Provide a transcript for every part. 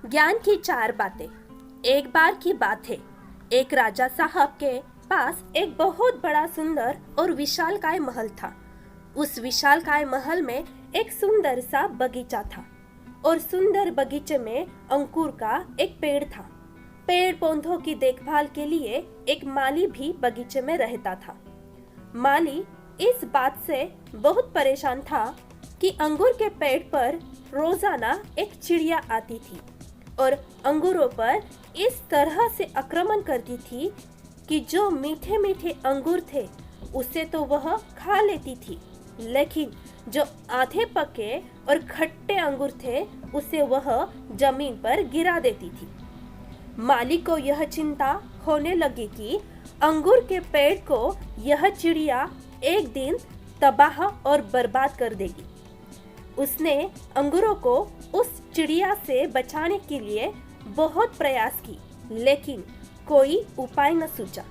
ज्ञान की चार बातें। एक बार की बात है, एक राजा साहब के पास एक बहुत बड़ा सुंदर और विशालकाय महल था। उस विशालकाय महल में एक सुंदर सा बगीचा था और सुंदर बगीचे में अंकुर का एक पेड़ था। पेड़ पौधों की देखभाल के लिए एक माली भी बगीचे में रहता था। माली इस बात से बहुत परेशान था कि अंगूर के पेड़ पर रोजाना एक चिड़िया आती थी और अंगूरों पर इस तरह से आक्रमण करती थी कि जो मीठे मीठे अंगूर थे उसे तो वह खा लेती थी, लेकिन जो आधे पके और खट्टे अंगूर थे उसे वह जमीन पर गिरा देती थी। माली को यह चिंता होने लगी कि अंगूर के पेड़ को यह चिड़िया एक दिन तबाह और बर्बाद कर देगी। उसने अंगूरों को उस चिड़िया से बचाने के लिए बहुत प्रयास की, लेकिन कोई उपाय न सूझा।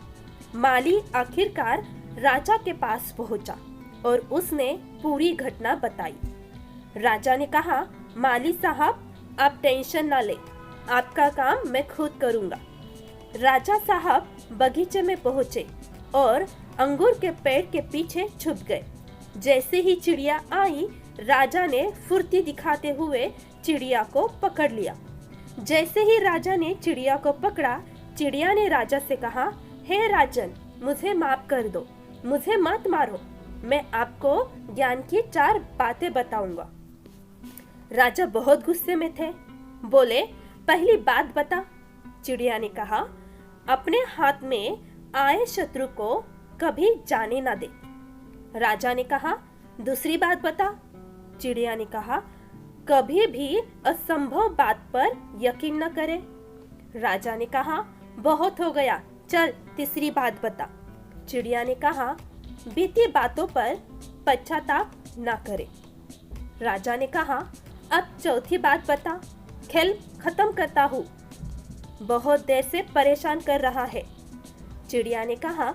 माली आखिरकार राजा के पास पहुंचा और उसने पूरी घटना बताई। राजा ने कहा, माली साहब, आप टेंशन ना ले, आपका काम मैं खुद करूंगा। राजा साहब बगीचे में पहुंचे और अंगूर के पेड़ के पीछे छुप गए। जैसे ही चिड़िया आई, राजा ने फुर्ती दिखाते हुए चिड़िया को पकड़ लिया। जैसे ही राजा ने चिड़िया को पकड़ा, चिड़िया ने राजा से कहा, हे राजन, मुझे माफ कर दो, मुझे मत मारो, मैं आपको ज्ञान की 4 बातें बताऊंगा। राजा बहुत गुस्से में थे। बोले, पहली बात बता। चिड़िया ने कहा, अपने हाथ में आए शत्रु को कभी जाने ना दे। राजा ने कहा, दूसरी बात बता। चिड़िया ने कहा, कभी भी असंभव बात पर यकीन न करे। राजा ने कहा, बहुत हो गया, चल तीसरी बात बता। चिड़िया ने कहा, बीती बातों पर पश्चाताप न करे। राजा ने कहा, अब चौथी बात बता, खेल खत्म करता हूँ, बहुत देर से परेशान कर रहा है। चिड़िया ने कहा,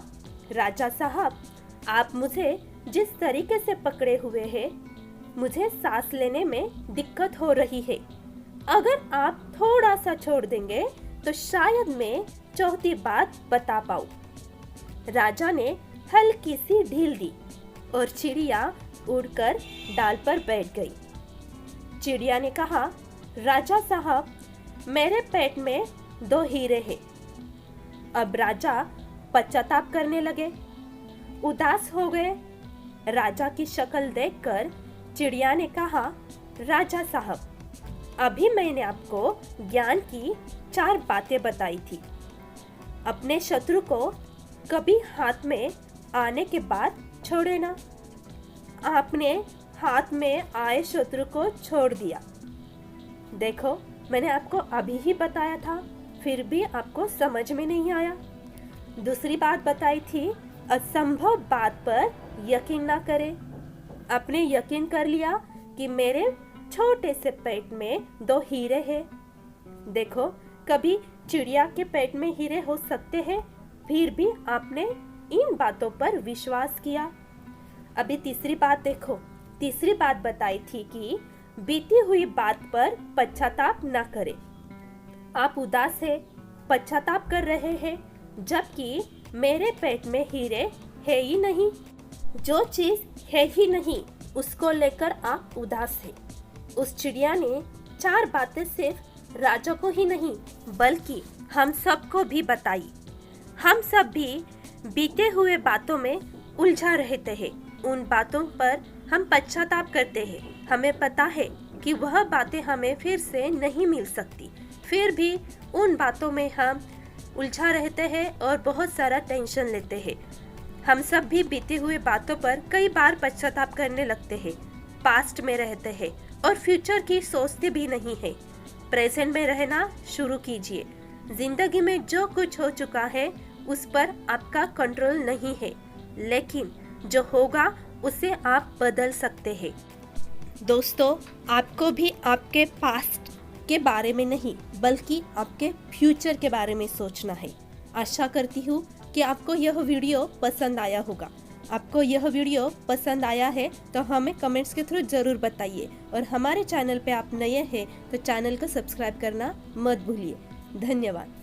राजा साहब, आप मुझे जिस तरीके से पकड़े हुए हैं, मुझे सांस लेने में दिक्कत हो रही है। अगर आप थोड़ा सा छोड़ देंगे तो शायद मैं चौथी बात बता पाऊं। राजा ने हल्की सी ढील दी और चिड़िया उड़कर डाल पर बैठ गई। चिड़िया ने कहा, राजा साहब, मेरे पेट में 2 हीरे हैं। अब राजा पश्चाताप करने लगे, उदास हो गए। राजा की शक्ल देखकर चिड़िया ने कहा, राजा साहब, अभी मैंने आपको ज्ञान की 4 बातें बताई थी। अपने शत्रु को कभी हाथ में आने के बाद छोड़े ना। आपने हाथ में आए शत्रु को छोड़ दिया। देखो, मैंने आपको अभी ही बताया था, फिर भी आपको समझ में नहीं आया। दूसरी बात बताई थी, असंभव बात पर यकीन ना करें। आपने यकीन कर लिया कि मेरे छोटे से पेट में 2 हीरे हैं। देखो, कभी चिड़िया के पेट में हीरे हो सकते हैं, फिर भी आपने इन बातों पर विश्वास किया। अभी तीसरी बात देखो। तीसरी बात बताई थी कि बीती हुई बात पर पश्चाताप ना करें। आप उदास है, पश्चाताप कर रहे हैं, जबकि मेरे पेट में हीरे है ही नहीं। जो चीज है ही नहीं, उसको लेकर आप उदास हैं। उस चिड़िया ने 4 बातें सिर्फ राजा को ही नहीं, बल्कि हम सबको भी बताई। हम सब भी बीते हुए बातों में उलझा रहते हैं। उन बातों पर हम पश्चाताप करते हैं। हमें पता है कि वह बातें हमें फिर से नहीं मिल सकती, फिर भी उन बातों में हम उलझा रहते हैं और बहुत सारा टेंशन लेते हैं। हम सब भी बीती हुई बातों पर कई बार पश्चाताप करने लगते हैं, पास्ट में रहते हैं और फ्यूचर की सोचते भी नहीं है। प्रेजेंट में रहना शुरू कीजिए। जिंदगी में जो कुछ हो चुका है उस पर आपका कंट्रोल नहीं है, लेकिन जो होगा उसे आप बदल सकते हैं। दोस्तों, आपको भी आपके पास्ट के बारे में नहीं, बल्कि आपके फ्यूचर के बारे में सोचना है। आशा करती हूँ कि आपको यह वीडियो पसंद आया होगा। आपको यह वीडियो पसंद आया है तो हमें कमेंट्स के थ्रू ज़रूर बताइए और हमारे चैनल पे आप नए हैं तो चैनल को सब्सक्राइब करना मत भूलिए। धन्यवाद।